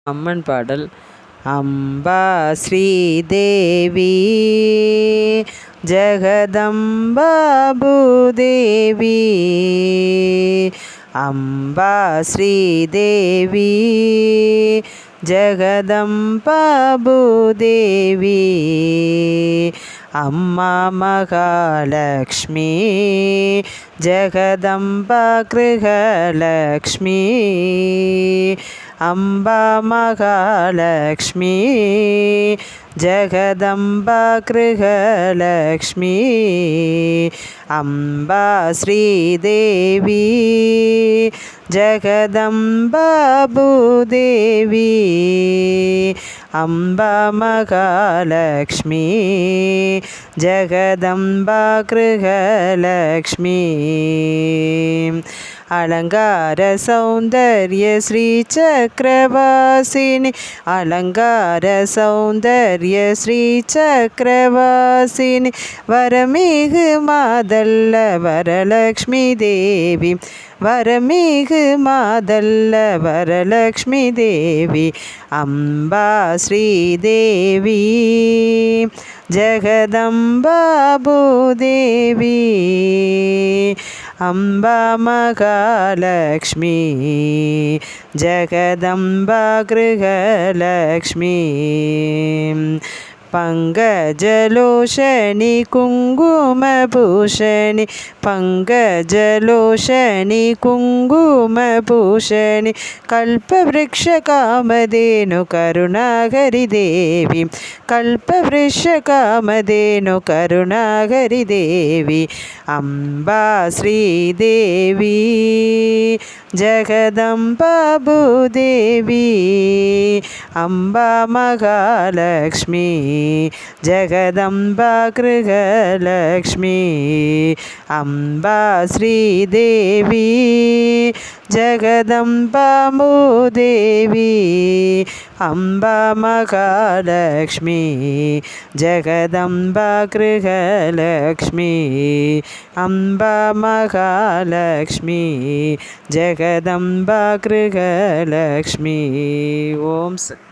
அம்மன் பாடல். அம்பா ஸ்ரீதேவி ஜெகதம்பா பூதேவி. அம்பா ஸ்ரீதேவி ஜெகதம்பா பூதேவி. அம்மா மகாலக்ஷ்மி ஜெகதம்பா கிருஹலக்ஷ்மி. அம்பா மகாலக்ஷ்மி ஜெகதம்பா கிருஹலக்ஷ்மி. அம்பா ஸ்ரீதேவி ஜெகதம்பா பூதேவி. அம்பா மகாலக்ஷ்மி ஜெகதம்பா கிருஹலக்ஷ்மி. அலங்கார சௌந்தர்ய ஸ்ரீ சக்கரவாசினி. அலங்கார சௌந்தர்ய ஸ்ரீ சக்கரவாசினி. வரமிகு மாதல்ல வரலக்ஷ்மி தேவி. வரமிகு மாதல்ல வரலக்ஷ்மி தேவி. அம்பா ஸ்ரீதேவி ஜெகதம்பா பூதேவி. அம்பா மகாலக்ஷ்மி ஜெகதம்பா கிருஹலக்ஷ்மி. பங்கஜலோஷணி குங்குமபூஷணி. பங்கஜலோஷணி குங்குமபூஷணி. கல்பவ்ருக்ஷ காமதேனு கருணாகரி தேவி. கல்பவ்ருக்ஷ காமதேனு கருணாகரி தேவி. அம்பா ஸ்ரீதேவி ஜெகதம்பா பூதேவி. அம்பா மகாலக்ஷ்மி ஜெகதம்பா கிருஹலக்ஷ்மி. அம்பா ஸ்ரீதேவி ஜெகதம்பா பூதேவி. அம்பா மகாலக்ஷ்மி ஜெகதம்பா கிருஹலக்ஷ்மி. அம்பா மகாலக்ஷ்மி ஜெகதம்பா கிருஹலக்ஷ்மி. ஓம் சக்தி.